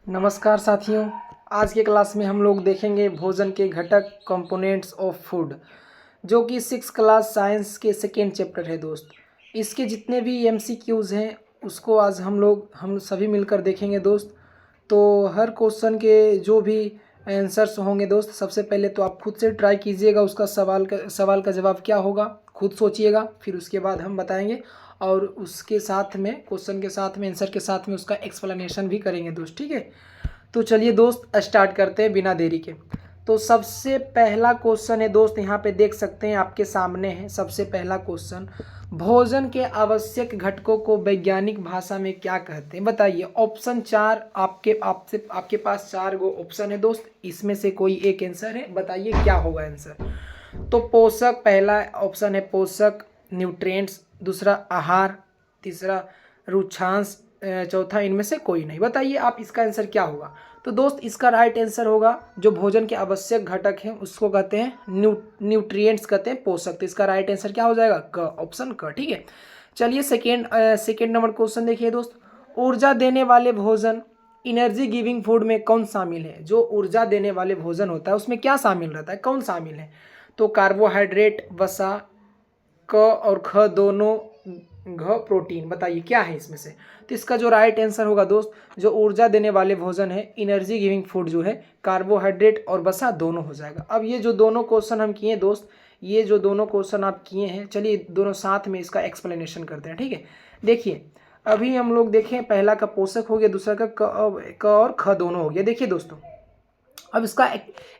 नमस्कार साथियों। आज के क्लास में हम लोग देखेंगे भोजन के घटक कंपोनेंट्स ऑफ फूड, जो कि 6 क्लास साइंस के सेकेंड चैप्टर है दोस्त। इसके जितने भी एमसीक्यूज़ हैं उसको आज हम सभी मिलकर देखेंगे दोस्त। तो हर क्वेश्चन के जो भी आंसर्स होंगे दोस्त, सबसे पहले तो आप खुद से ट्राई कीजिएगा, उसका सवाल का जवाब क्या होगा खुद सोचिएगा, फिर उसके बाद हम बताएंगे और उसके साथ में क्वेश्चन के साथ में आंसर के साथ में उसका एक्सप्लेनेशन भी करेंगे दोस्त। ठीक है, तो चलिए दोस्त स्टार्ट करते हैं बिना देरी के। तो सबसे पहला क्वेश्चन है दोस्त, यहाँ पे देख सकते हैं आपके सामने है सबसे पहला क्वेश्चन, भोजन के आवश्यक घटकों को वैज्ञानिक भाषा में क्या कहते हैं बताइए। ऑप्शन 4 आपके पास 4 गो ऑप्शन है दोस्त, इसमें से कोई एक आंसर है, बताइए क्या होगा आंसर। तो पोषक, पहला ऑप्शन है पोषक न्यूट्रिएंट्स, दूसरा आहार, तीसरा रुक्षांश, चौथा इनमें से कोई नहीं। बताइए आप इसका आंसर क्या होगा। तो दोस्त इसका राइट आंसर होगा, जो भोजन के आवश्यक घटक हैं उसको कहते हैं न्यूट्रिएंट्स, कहते हैं पोषक। तो इसका राइट आंसर क्या हो जाएगा, क, ऑप्शन क। ठीक है, चलिए सेकेंड नंबर क्वेश्चन देखिए दोस्त, ऊर्जा देने वाले भोजन एनर्जी गिविंग फूड में कौन शामिल है। जो ऊर्जा देने वाले भोजन होता है उसमें क्या शामिल रहता है, कौन शामिल है। तो कार्बोहाइड्रेट, वसा, क और ख दोनों, घ प्रोटीन। बताइए क्या है इसमें से। तो इसका जो राइट आंसर होगा दोस्त, जो ऊर्जा देने वाले भोजन है एनर्जी गिविंग फूड जो है कार्बोहाइड्रेट और वसा दोनों हो जाएगा। अब ये जो दोनों क्वेश्चन हम किए दोस्त, ये जो दोनों क्वेश्चन आप किए हैं, चलिए दोनों साथ में इसका एक्सप्लेनेशन करते हैं। ठीक है, देखिए अभी हम लोग देखें, पहला का पोषक हो गया, दूसरा का क और ख दोनों हो गया। देखिए दोस्तों, अब इसका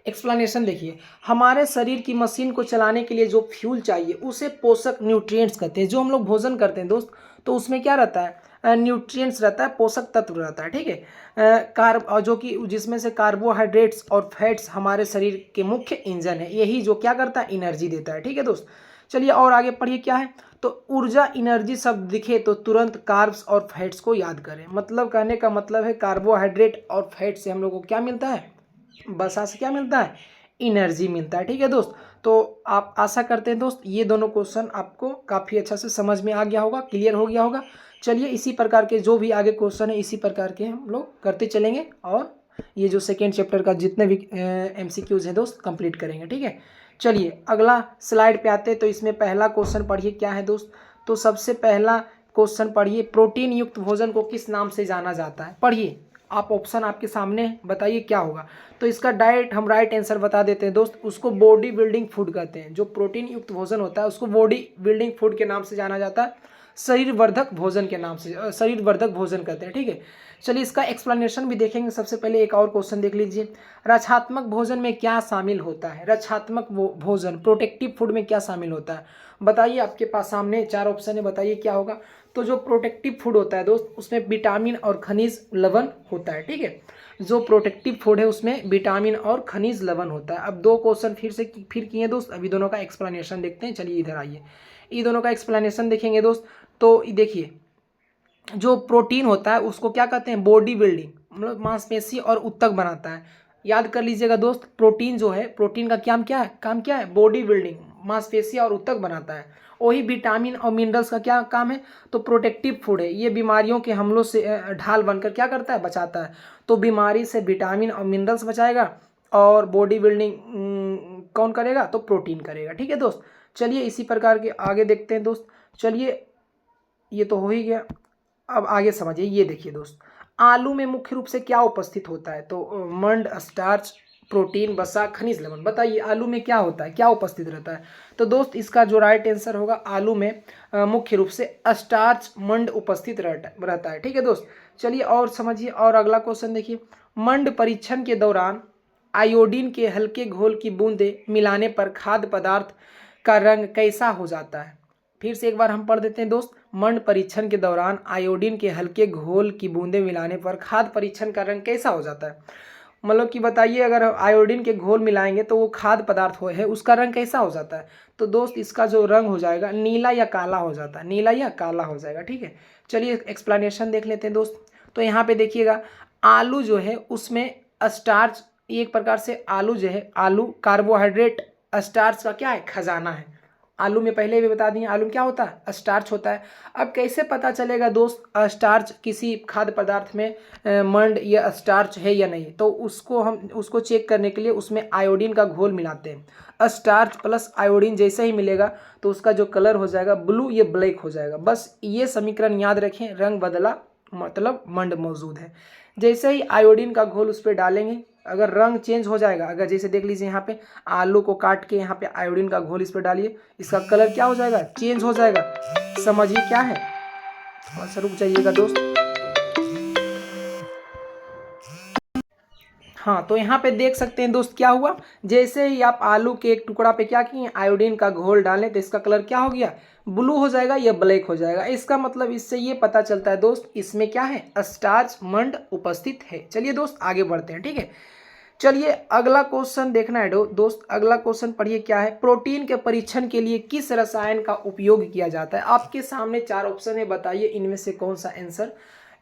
एक्सप्लेनेशन देखिए। हमारे शरीर की मशीन को चलाने के लिए जो फ्यूल चाहिए उसे पोषक न्यूट्रिएंट्स कहते हैं। जो हम लोग भोजन करते हैं दोस्त, तो उसमें क्या रहता है, न्यूट्रिएंट्स रहता है, पोषक तत्व रहता है। ठीक है, जो कि जिसमें से कार्बोहाइड्रेट्स और फैट्स हमारे शरीर के मुख्य इंजन है, यही जो क्या करता है, एनर्जी देता है। ठीक है दोस्त, चलिए और आगे पढ़िए क्या है। तो ऊर्जा एनर्जी शब्द दिखे तो तुरंत कार्ब्स और फैट्स को याद करें। मतलब कहने का मतलब है कार्बोहाइड्रेट और फैट से हम लोग को क्या मिलता है, वसा से क्या मिलता है, एनर्जी मिलता है। ठीक है दोस्त, तो आप आशा करते हैं दोस्त ये दोनों क्वेश्चन आपको काफ़ी अच्छा से समझ में आ गया होगा, क्लियर हो गया होगा। चलिए इसी प्रकार के जो भी आगे क्वेश्चन है इसी प्रकार के हम लोग करते चलेंगे और ये जो सेकेंड चैप्टर का जितने भी एमसीक्यूज हैं दोस्त कंप्लीट करेंगे। ठीक है, चलिए अगला स्लाइड पे आते हैं। तो इसमें पहला क्वेश्चन पढ़िए क्या है दोस्त। तो सबसे पहला क्वेश्चन पढ़िए, प्रोटीन युक्त भोजन को किस नाम से जाना जाता है। पढ़िए आप, ऑप्शन आपके सामने है, बताइए क्या होगा। तो इसका हम राइट आंसर बता देते हैं दोस्त, उसको बॉडी बिल्डिंग फूड कहते हैं। जो प्रोटीन युक्त भोजन होता है उसको बॉडी बिल्डिंग फूड के नाम से जाना जाता है, शरीर वर्धक भोजन के नाम से, शरीर वर्धक भोजन कहते हैं। ठीक है, चलिए इसका एक्सप्लेनेशन भी देखेंगे। सबसे पहले एक और क्वेश्चन देख लीजिए, रक्षात्मक भोजन में क्या शामिल होता है। रक्षात्मक भोजन, प्रोटेक्टिव फूड में क्या शामिल होता है, बताइए। आपके पास सामने 4 ऑप्शन है, बताइए क्या होगा। तो जो प्रोटेक्टिव फूड होता है दोस्त, उसमें विटामिन और खनिज लवण होता है। ठीक है, जो प्रोटेक्टिव फूड है उसमें विटामिन और खनिज लवण होता है। अब 2 क्वेश्चन फिर किए दोस्त, अभी दोनों का एक्सप्लेनेशन देखते हैं। चलिए इधर आइए, ये दोनों का एक्सप्लेनेशन देखेंगे दोस्त। तो देखिए, जो प्रोटीन होता है उसको क्या कहते हैं, बॉडी बिल्डिंग, मतलब मांसपेशी और उत्तक बनाता है। याद कर लीजिएगा दोस्त, प्रोटीन जो है, प्रोटीन का काम क्या है, बॉडी बिल्डिंग, मांसपेशी और उत्तक बनाता है। वही विटामिन और मिनरल्स का क्या काम है, तो प्रोटेक्टिव फूड है, ये बीमारियों के हमलों से ढाल बनकर क्या करता है, बचाता है। तो बीमारी से विटामिन और मिनरल्स बचाएगा और बॉडी बिल्डिंग कौन करेगा, तो प्रोटीन करेगा। ठीक है दोस्त, चलिए इसी प्रकार के आगे देखते हैं दोस्त। चलिए ये तो हो ही गया, अब आगे समझिए। ये देखिए दोस्त, आलू में मुख्य रूप से क्या उपस्थित होता है। तो मंड, स्टार्च, प्रोटीन, वसा, खनिज लवण। बताइए आलू में क्या होता है, क्या उपस्थित रहता है। तो दोस्त इसका जो राइट आंसर होगा, आलू में मुख्य रूप से स्टार्च, मंड उपस्थित रहता है। ठीक है दोस्त, चलिए और समझिए। और अगला क्वेश्चन देखिए, मंड परीक्षण के दौरान आयोडीन के हल्के घोल की बूंदें मिलाने पर खाद्य पदार्थ का रंग कैसा हो जाता है। फिर से एक बार हम पढ़ देते हैं दोस्त, मंड परीक्षण के दौरान आयोडीन के हल्के घोल की बूंदें मिलाने पर खाद्य परीक्षण का रंग कैसा हो जाता है। मतलब कि बताइए, अगर आयोडीन के घोल मिलाएंगे तो वो खाद्य पदार्थ है उसका रंग कैसा हो जाता है। तो दोस्त इसका जो रंग हो जाएगा, नीला या काला हो जाता है, नीला या काला हो जाएगा। ठीक है, चलिए एक्सप्लेनेशन देख लेते हैं दोस्त। तो यहाँ पे देखिएगा, आलू जो है उसमें स्टार्च, एक प्रकार से आलू जो है, आलू कार्बोहाइड्रेट, स्टार्च का क्या है, खजाना है। आलू में पहले भी बता दिए, आलू में क्या होता है, स्टार्च होता है। अब कैसे पता चलेगा दोस्त स्टार्च किसी खाद्य पदार्थ में मंड या स्टार्च है या नहीं, तो उसको चेक करने के लिए उसमें आयोडीन का घोल मिलाते हैं। स्टार्च प्लस आयोडीन जैसे ही मिलेगा तो उसका जो कलर हो जाएगा ब्लू, ये ब्लैक हो जाएगा। बस ये समीकरण याद रखें, रंग बदला मतलब मंड मौजूद है। जैसे ही आयोडीन का घोल उस पर डालेंगे, अगर रंग चेंज हो जाएगा, अगर जैसे देख लीजिए यहाँ पे आलू को काट के यहाँ पे आयोडीन का घोल इस पर डालिए, इसका कलर क्या हो जाएगा, चेंज हो जाएगा। समझिए क्या है, थोड़ा सा रुक जाइएगा दोस्त। हाँ, तो यहाँ पे देख सकते हैं दोस्त क्या हुआ, जैसे ही आप आलू के एक टुकड़ा पे क्या किए, आयोडीन का घोल डालें तो इसका कलर क्या हो गया, ब्लू हो जाएगा या ब्लैक हो जाएगा। इसका मतलब इससे ये पता चलता है दोस्त इसमें क्या है, स्टार्च मंड उपस्थित है। चलिए दोस्त आगे बढ़ते हैं, ठीक है। चलिए अगला क्वेश्चन देखना है दोस्त, अगला क्वेश्चन पढ़िए क्या है, प्रोटीन के परीक्षण के लिए किस रसायन का उपयोग किया जाता है। आपके सामने 4 ऑप्शन है, बताइए इनमें से कौन सा आंसर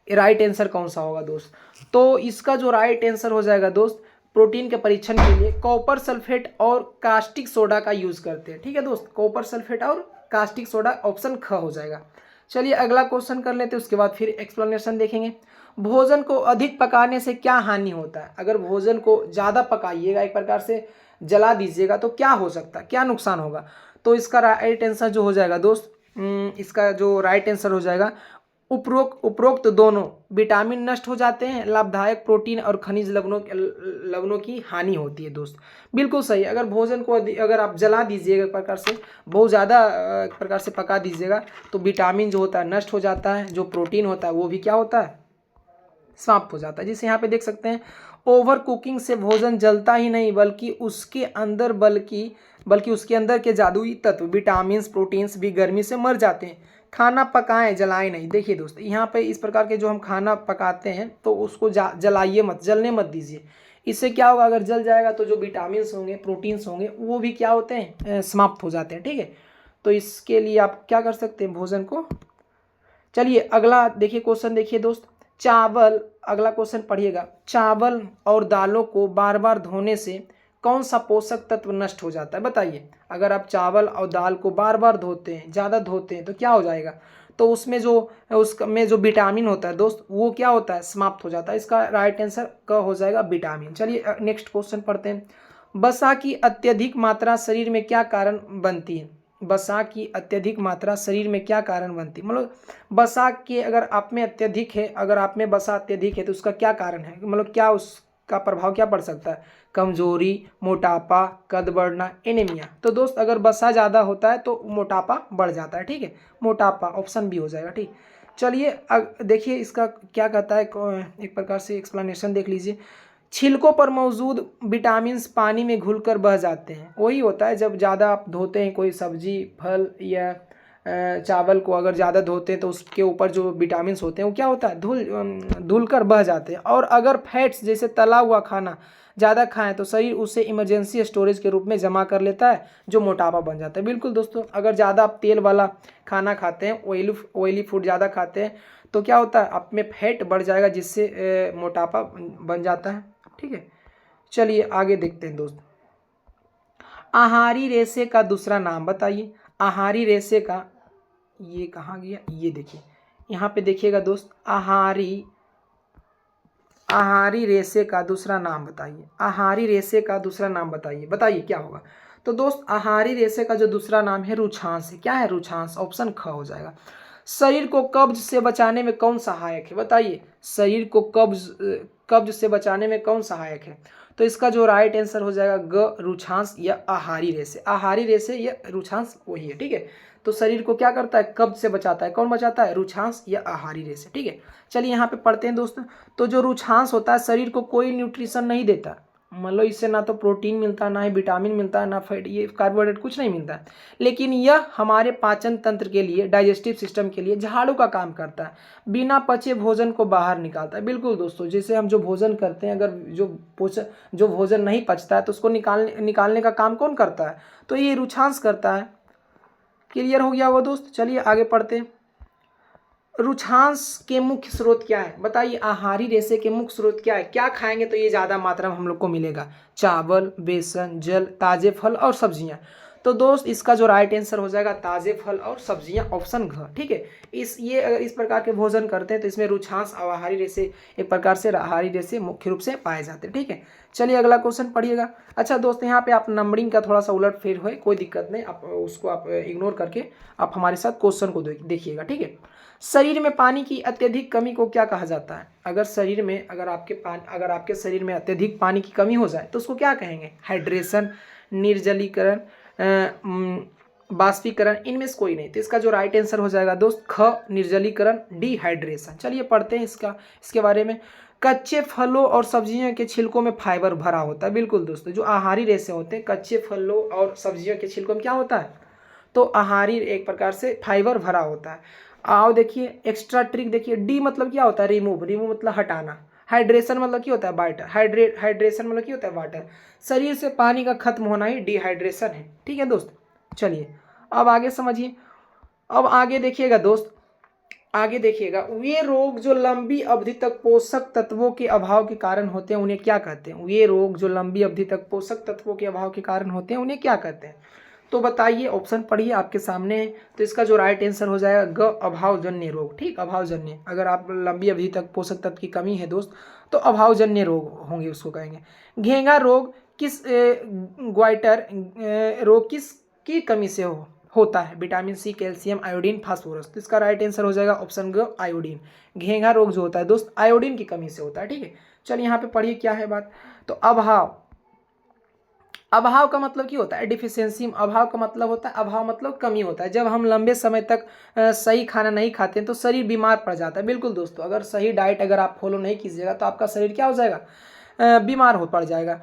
राइट आंसर कौन सा होगा दोस्त। तो इसका जो राइट आंसर हो जाएगा दोस्त, प्रोटीन के परीक्षण के लिए कॉपर सल्फेट और कास्टिक सोडा का यूज करते हैं। ठीक है दोस्त, कॉपर सल्फेट और कास्टिक सोडा, ऑप्शन ख हो जाएगा। चलिए अगला क्वेश्चन कर लेते हैं, उसके बाद फिर एक्सप्लेनेशन देखेंगे। भोजन को अधिक पकाने से क्या हानि होता है। अगर भोजन को ज़्यादा पकाइएगा, एक प्रकार से जला दीजिएगा, तो क्या हो सकता है, क्या नुकसान होगा। तो इसका राइट आंसर जो हो जाएगा दोस्त, इसका जो राइट आंसर हो जाएगा, उपरोक्त दोनों विटामिन नष्ट हो जाते हैं, लाभदायक प्रोटीन और खनिज लवणों की हानि होती है दोस्त। बिल्कुल सही। अगर भोजन को अगर आप जला दीजिएगा, एक प्रकार से बहुत ज़्यादा एक प्रकार से पका दीजिएगा, तो विटामिन जो होता है नष्ट हो जाता है, जो प्रोटीन होता है वो भी क्या होता है, समाप्त हो जाता है। जिसे यहाँ पे देख सकते हैं, ओवर कुकिंग से भोजन जलता ही नहीं बल्कि उसके अंदर के जादुई तत्व विटामिन प्रोटीन्स भी गर्मी से मर जाते हैं। खाना पकाएं, जलाएं नहीं। देखिए दोस्त, यहाँ पे इस प्रकार के जो हम खाना पकाते हैं तो उसको जलाइए मत, जलने मत दीजिए। इससे क्या होगा, अगर जल जाएगा तो जो विटामिन होंगे, प्रोटीन्स होंगे, वो भी क्या होते हैं, समाप्त हो जाते हैं। ठीक है, तो इसके लिए आप क्या कर सकते हैं, भोजन को। चलिए अगला देखिए क्वेश्चन, देखिए दोस्त, चावल, अगला क्वेश्चन पढ़िएगा, चावल और दालों को बार बार धोने से कौन सा पोषक तत्व नष्ट हो जाता है। बताइए, अगर आप चावल और दाल को बार बार धोते हैं, ज़्यादा धोते हैं, तो क्या हो जाएगा, तो उसमें जो विटामिन होता है दोस्त, वो क्या होता है, समाप्त हो जाता है। इसका राइट आंसर क हो जाएगा, विटामिन। चलिए नेक्स्ट क्वेश्चन पढ़ते हैं। वसा की अत्यधिक मात्रा शरीर में क्या कारण बनती है। वसा की अत्यधिक मात्रा शरीर में क्या कारण बनती है, मतलब वसा के अगर आप में अत्यधिक है, अगर आप में वसा अत्यधिक है तो उसका क्या कारण है, मतलब क्या उसका प्रभाव क्या पड़ सकता है, कमजोरी, मोटापा, कद बढ़ना, एनीमिया। तो दोस्त अगर वसा ज़्यादा होता है तो मोटापा बढ़ जाता है। ठीक है, मोटापा ऑप्शन बी हो जाएगा। ठीक, चलिए देखिए इसका क्या कहता है, एक प्रकार से एक्सप्लेनेशन देख लीजिए। छिलकों पर मौजूद विटामिन पानी में घुलकर बह जाते हैं। वही होता है जब ज़्यादा आप धोते हैं कोई सब्जी, फल या चावल को अगर ज़्यादा धोते हैं तो उसके ऊपर जो विटामिन होते हैं वो क्या होता है, धुल कर बह जाते हैं। और अगर फैट्स जैसे तला हुआ खाना ज़्यादा खाएं तो शरीर उसे इमरजेंसी स्टोरेज के रूप में जमा कर लेता है, जो मोटापा बन जाता है। बिल्कुल दोस्तों, अगर ज़्यादा आप तेल वाला खाना खाते हैं, ऑयली फूड ज़्यादा खाते हैं, तो क्या होता है, आप में फैट बढ़ जाएगा, जिससे मोटापा बन जाता है। ठीक है, चलिए आगे देखते हैं दोस्त। आहारी रेशे का दूसरा नाम बताइए। आहारी रेशे का, ये कहाँ गया, ये देखिए यहाँ पे देखिएगा दोस्त, आहारी रेशे का दूसरा नाम बताइए। आहारी रेशे का दूसरा नाम बताइए, बताइए क्या होगा। तो दोस्त आहारी रेशे का जो दूसरा नाम है रुछांस है। क्या है, रुछांस, ऑप्शन ख हो जाएगा। शरीर को कब्ज से बचाने में कौन सहायक है, बताइए, शरीर को कब्ज से बचाने में कौन सहायक है। तो इसका जो राइट आंसर हो जाएगा ग, रुछांस या आहारी रेशे। आहारी रेशे या रुछांस वही है। ठीक है, तो शरीर को क्या करता है, कब्ज से बचाता है। कौन बचाता है, रुछांस या आहारी रेशे। ठीक है, चलिए यहाँ पे पढ़ते हैं दोस्तों। तो जो रुछांस होता है शरीर को कोई न्यूट्रिशन नहीं देता, मतलब इससे ना तो प्रोटीन मिलता है, ना ही विटामिन मिलता है, ना फैट, ये कार्बोहाइड्रेट कुछ नहीं मिलता है। लेकिन यह हमारे पाचन तंत्र के लिए, डाइजेस्टिव सिस्टम के लिए झाड़ू का काम करता है, बिना पचे भोजन को बाहर निकालता है। बिल्कुल दोस्तों, जैसे हम जो भोजन करते हैं, अगर जो भोजन नहीं पचता है तो उसको निकालने का काम कौन करता है, तो ये रुछांस करता है। क्लियर हो गया वो दोस्त। चलिए आगे पढ़ते हैं। रुछांस के मुख्य स्रोत क्या है, बताइए। आहारी रेशे के मुख्य स्रोत क्या है, क्या खाएंगे तो ये ज़्यादा मात्रा में हम लोग को मिलेगा। चावल, बेसन, जल, ताजे फल और सब्जियां। तो दोस्त इसका जो राइट आंसर हो जाएगा ताज़े फल और सब्जियां, ऑप्शन घ। ठीक है, ये अगर इस प्रकार के भोजन करते हैं तो इसमें रुक्षांश आहारी रेशे एक प्रकार से आहारी रेशे मुख्य रूप से पाए जाते हैं। ठीक है, चलिए अगला क्वेश्चन पढ़िएगा। अच्छा दोस्त, यहाँ पे आप नंबरिंग का थोड़ा सा उलट फेर हो, कोई दिक्कत नहीं, आप उसको आप इग्नोर करके आप हमारे साथ क्वेश्चन को देखिएगा। ठीक है, शरीर में पानी की अत्यधिक कमी को क्या कहा जाता है? अगर शरीर में अगर आपके शरीर में अत्यधिक पानी की कमी हो जाए तो उसको क्या कहेंगे? हाइड्रेशन, निर्जलीकरण, बाष्पीकरण, इनमें से कोई नहीं। तो इसका जो राइट आंसर हो जाएगा दोस्त ख, निर्जलीकरण, डिहाइड्रेशन। चलिए पढ़ते हैं इसके बारे में। कच्चे फलों और सब्जियों के छिलकों में फाइबर भरा होता है। बिल्कुल दोस्तों, जो आहारी रेशे होते हैं कच्चे फलों और सब्जियों के छिलकों में क्या होता है? तो आहारी एक प्रकार से फाइबर भरा होता है। आओ देखिए एक्स्ट्रा ट्रिक देखिए। डी मतलब क्या होता है? रिमूव मतलब हटाना। हाइड्रेशन मतलब क्या होता है? वाटर। हाइड्रेशन मतलब क्या होता है? वाटर। शरीर से पानी का खत्म होना ही डिहाइड्रेशन है। ठीक है दोस्त, चलिए अब आगे समझिए। अब आगे देखिएगा दोस्त, आगे देखिएगा, वे रोग जो लंबी अवधि तक पोषक तत्वों के अभाव के कारण होते हैं उन्हें क्या कहते हैं? वे रोग जो लंबी अवधि तक पोषक तत्वों के अभाव के कारण होते हैं उन्हें क्या कहते हैं? तो बताइए, ऑप्शन पढ़िए आपके सामने है। तो इसका जो राइट आंसर हो जाएगा ग, अभावजन्य रोग। ठीक, अभावजन्य। अगर आप लंबी अवधि तक पोषक तत्व की कमी है दोस्त तो अभावजन्य रोग होंगे, उसको कहेंगे। घेंघा रोग ग्वाइटर रोग किस की कमी से होता है? Vitamin C, calcium, iodine, phosphorus. तो इसका राइट आंसर हो जाएगा ऑप्शन ग, आयोडीन। घेंघा रोग जो होता है दोस्त आयोडीन की कमी से होता है। ठीक है, चलिए यहाँ पे पढ़िए क्या है बात। तो अभाव का मतलब क्या होता है? डिफिशियंसी। अभाव का मतलब होता है, अभाव मतलब कमी होता है। जब हम लंबे समय तक सही खाना नहीं खाते हैं तो शरीर बीमार पड़ जाता है। बिल्कुल दोस्तों, अगर सही डाइट अगर आप फॉलो नहीं कीजिएगा तो आपका शरीर क्या हो जाएगा? बीमार पड़ जाएगा।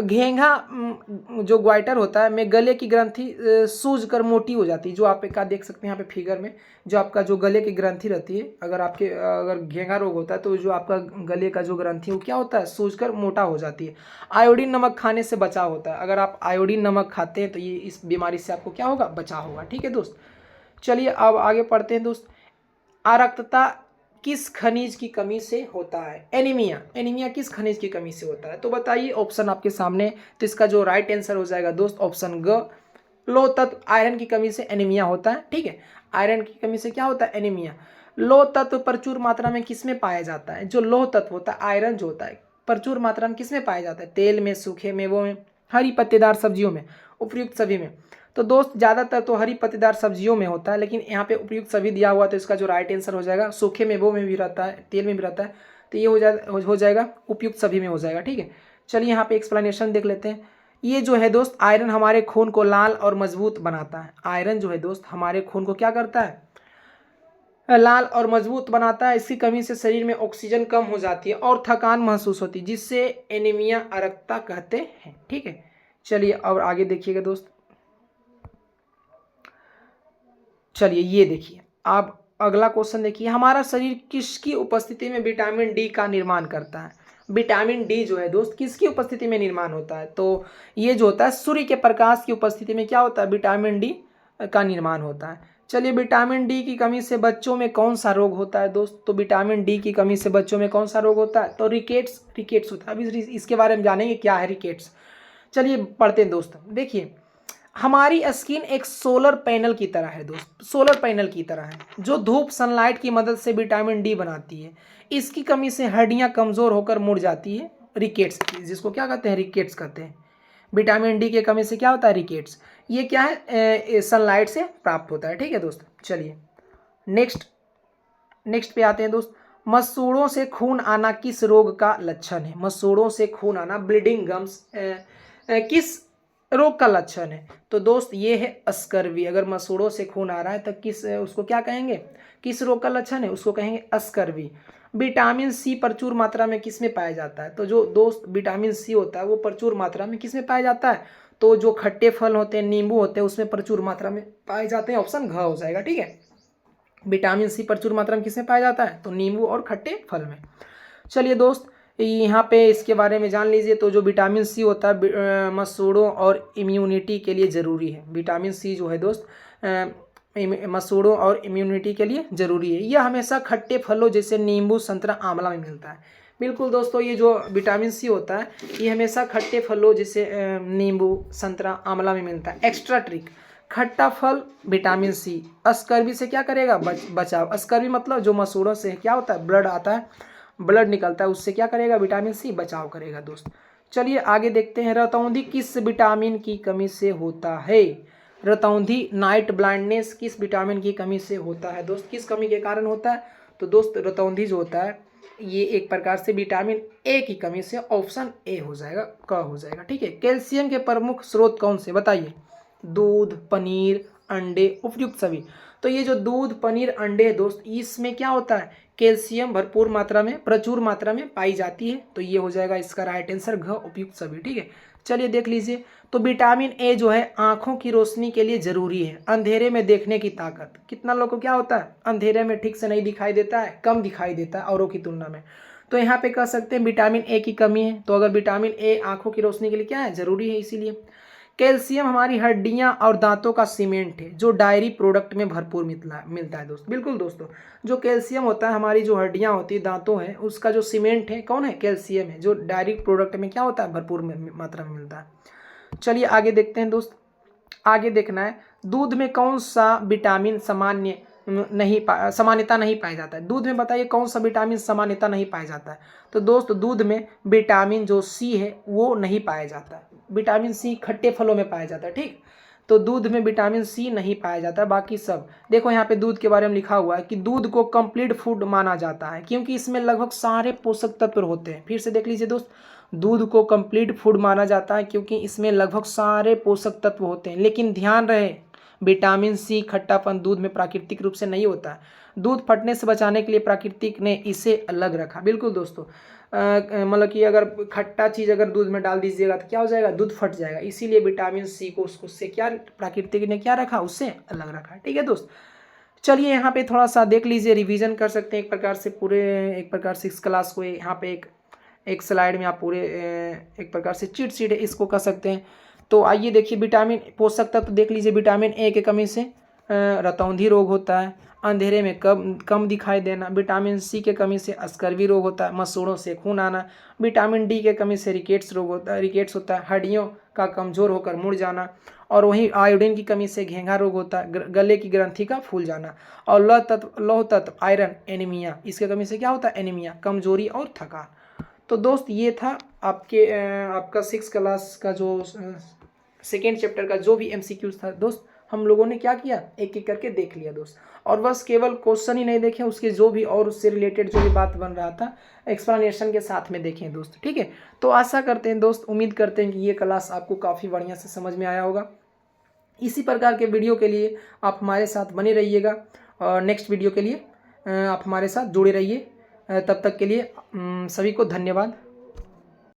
घेंघा जो ग्वाइटर होता है में गले की ग्रंथि सूज कर मोटी हो जाती है। जो आप का देख सकते हैं यहाँ पे फिगर में, जो आपका जो गले की ग्रंथि रहती है, अगर घेंघा रोग होता है तो जो आपका गले का जो ग्रंथि है वो क्या होता है? सूज कर मोटा हो जाती है। आयोडीन नमक खाने से बचाव होता है। अगर आप आयोडीन नमक खाते हैं तो ये इस बीमारी से आपको क्या होगा? बचाव होगा। ठीक है दोस्त, चलिए अब आगे पढ़ते हैं दोस्त। अरक्तता किस खनिज की कमी से होता है? एनीमिया किस खनिज की कमी से होता है? तो बताइए, ऑप्शन आपके सामने। तो इसका जो राइट आंसर हो जाएगा दोस्त ऑप्शन ग, लो तत्व आयरन की कमी से एनीमिया होता है। ठीक है, आयरन की कमी से क्या होता है? एनीमिया। लोह तत्व प्रचुर मात्रा में किसमें पाया जाता है? जो लोह तत्व होता है, आयरन जो होता है, प्रचुर मात्रा में किसमें पाया जाता है? तेल में, सूखे मेवों में, हरी पत्तेदार सब्जियों में, उपयुक्त सभी में। तो दोस्त ज़्यादातर तो हरी पत्तेदार सब्जियों में होता है, लेकिन यहाँ पे उपयुक्त सभी दिया हुआ, तो इसका जो राइट आंसर हो जाएगा सूखे मेवों में भी रहता है, तेल में भी रहता है, तो ये हो जाएगा उपयुक्त सभी में हो जाएगा। ठीक है, चलिए यहाँ पे एक्सप्लेनेशन देख लेते हैं। ये जो है दोस्त आयरन हमारे खून को लाल और मजबूत बनाता है। आयरन जो है दोस्त हमारे खून को क्या करता है? लाल और मजबूत बनाता है। इसकी कमी से शरीर में ऑक्सीजन कम हो जाती है और थकान महसूस होती है, जिससे एनीमिया अरक्तता कहते हैं। ठीक है, चलिए अब आगे देखिएगा दोस्त। चलिए ये देखिए, आप अगला क्वेश्चन देखिए। हमारा शरीर किसकी उपस्थिति में विटामिन डी का निर्माण करता है? विटामिन डी जो है दोस्त किसकी उपस्थिति में निर्माण होता है? तो ये जो होता है सूर्य के प्रकाश की उपस्थिति में क्या होता है? विटामिन डी का निर्माण होता है। चलिए, विटामिन डी की कमी से बच्चों में कौन सा रोग होता है दोस्त? तो विटामिन डी की कमी से बच्चों में कौन सा रोग होता है? तो रिकेट्स होता है। अभी इसके बारे में जानेंगे क्या है रिकेट्स। चलिए पढ़ते हैं दोस्त। देखिए, हमारी स्किन एक सोलर पैनल की तरह है दोस्त, सोलर पैनल की तरह है, जो धूप सनलाइट की मदद से विटामिन डी बनाती है। इसकी कमी से हड्डियां कमजोर होकर मुड़ जाती है, रिकेट्स, जिसको क्या कहते हैं? रिकेट्स कहते हैं। विटामिन डी की कमी से क्या होता है? रिकेट्स। ये क्या है? सनलाइट से प्राप्त होता है। ठीक है दोस्त, चलिए नेक्स्ट पे आते हैं दोस्त। मसूड़ों से खून आना किस रोग का लक्षण है? मसूड़ों से खून आना, ब्लीडिंग गम्स, किस रोग का लक्षण है? तो दोस्त ये है स्कर्वी। अगर मसूड़ों से खून आ रहा है तो उसको क्या कहेंगे? किस रोग का लक्षण है? उसको कहेंगे स्कर्वी। विटामिन सी प्रचुर मात्रा में किस में पाया जाता है? तो जो दोस्त विटामिन सी होता है वो प्रचुर मात्रा में किस में पाया जाता है? तो जो खट्टे फल होते हैं, नींबू होते हैं, उसमें प्रचुर मात्रा में पाए जाते हैं। ऑप्शन घ हो जाएगा। ठीक है, विटामिन सी प्रचुर मात्रा में किसमें पाया जाता है? तो नींबू और खट्टे फल में। चलिए दोस्त, यहाँ पे इसके बारे में जान लीजिए। तो जो विटामिन सी होता है मसूड़ों और इम्यूनिटी के लिए ज़रूरी है। विटामिन सी जो है दोस्त मसूड़ों और इम्यूनिटी के लिए ज़रूरी है। यह हमेशा खट्टे फलों जैसे नींबू, संतरा, आंवला में मिलता है। बिल्कुल दोस्तों, ये जो विटामिन सी होता है ये हमेशा खट्टे फलों जैसे नींबू, संतरा, आंवला में मिलता है। एक्स्ट्रा ट्रिक, खट्टा फल विटामिन सी अस्कर्वी से क्या करेगा, बचाव। अस्कर्वी मतलब जो मसूड़ों से क्या होता है, ब्लड आता है, ब्लड निकलता है, उससे क्या करेगा, विटामिन सी बचाव करेगा दोस्त। चलिए आगे देखते हैं, रतौंधी किस विटामिन की कमी से होता है। रतौंधी नाइट ब्लाइंडनेस किस विटामिन की कमी से होता है दोस्त, किस कमी के कारण होता है। तो दोस्त रतौंधी जो होता है ये एक प्रकार से विटामिन ए की कमी से, ऑप्शन ए हो जाएगा, क हो जाएगा, ठीक है। कैल्शियम के प्रमुख स्रोत कौन से बताइए। दूध, पनीर, अंडे, उपयुक्त सभी। तो ये जो दूध, पनीर, अंडे है दोस्त, इसमें क्या होता है, कैल्शियम भरपूर मात्रा में, प्रचुर मात्रा में पाई जाती है। तो ये हो जाएगा इसका राइट आंसर घ, उपयुक्त सभी, ठीक है। चलिए देख लीजिए, तो विटामिन ए जो है आंखों की रोशनी के लिए जरूरी है। अंधेरे में देखने की ताकत, कितना लोगों को क्या होता है, अंधेरे में ठीक से नहीं दिखाई देता है, कम दिखाई देता है औरों की तुलना में। तो यहाँ पे कह सकते हैं विटामिन ए की कमी है। तो अगर विटामिन ए आंखों की रोशनी के लिए क्या है, जरूरी है, इसीलिए। कैल्शियम हमारी हड्डियां और दांतों का सीमेंट है जो डायरी प्रोडक्ट में भरपूर मिलता है दोस्त। बिल्कुल दोस्तों, जो कैल्शियम होता है, हमारी जो हड्डियां होती है, दांतों है, उसका जो सीमेंट है कौन है, कैल्शियम है, जो डायरी प्रोडक्ट में क्या होता है, भरपूर मात्रा में मिलता है। चलिए आगे देखते हैं दोस्त, आगे देखना है, दूध में कौन सा विटामिन सामान्यता नहीं पाया जाता है। दूध में बताइए कौन सा विटामिन सामान्यता नहीं पाया जाता है। तो दोस्त दूध में विटामिन जो सी है वो नहीं पाया जाता है। विटामिन सी खट्टे फलों में पाया जाता है, ठीक। तो दूध में विटामिन सी नहीं पाया जाता है, बाकी सब। देखो यहाँ पे दूध के बारे में लिखा हुआ है कि दूध को कंप्लीट फूड माना जाता है क्योंकि इसमें लगभग सारे पोषक तत्व होते हैं। फिर से देख लीजिए दोस्त, दूध को कंप्लीट फूड माना जाता है क्योंकि इसमें लगभग सारे पोषक तत्व होते हैं। लेकिन ध्यान रहे, विटामिन सी खट्टापन दूध में प्राकृतिक रूप से नहीं होता है। दूध फटने से बचाने के लिए प्राकृतिक ने इसे अलग रखा। बिल्कुल दोस्तों, मतलब कि अगर खट्टा चीज़ अगर दूध में डाल दीजिएगा तो क्या हो जाएगा, दूध फट जाएगा। इसीलिए विटामिन सी को उससे क्या प्राकृतिक ने क्या रखा, उससे अलग रखा, ठीक है दोस्त। चलिए यहाँ पे थोड़ा सा देख लीजिए, रिवीजन कर सकते हैं एक प्रकार से पूरे, एक प्रकार से इस क्लास को यहाँ पे एक स्लाइड में आप पूरे एक प्रकार से चीट शीट है इसको कर सकते हैं। तो आइए देखिए, विटामिन पोषक तत्व देख लीजिए, विटामिन ए की कमी से रतौंधी रोग होता है, अंधेरे में कम दिखाई देना। विटामिन सी के कमी से अस्कर्वी रोग होता है, मसूड़ों से खून आना। विटामिन डी के कमी से रिकेट्स होता है, हड्डियों का कमजोर होकर मुड़ जाना। और वहीं आयोडीन की कमी से घेंघा रोग होता है, गले की ग्रंथि का फूल जाना। और लौह तत्व आयरन, एनीमिया, इसके कमी से क्या होता है, एनीमिया, कमजोरी और थकान। तो दोस्त ये था आपका 6 क्लास का जो सेकेंड चैप्टर का जो भी MCQs था दोस्त, हम लोगों ने क्या किया, एक एक करके देख लिया दोस्त। और बस केवल क्वेश्चन ही नहीं देखें, उसके जो भी और उससे रिलेटेड जो भी बात बन रहा था एक्सप्लेनेशन के साथ में देखें दोस्त, ठीक है। तो आशा करते हैं दोस्त, उम्मीद करते हैं कि ये क्लास आपको काफ़ी बढ़िया से समझ में आया होगा। इसी प्रकार के वीडियो के लिए आप हमारे साथ बने रहिएगा और नेक्स्ट वीडियो के लिए आप हमारे साथ जुड़े रहिए। तब तक के लिए सभी को धन्यवाद।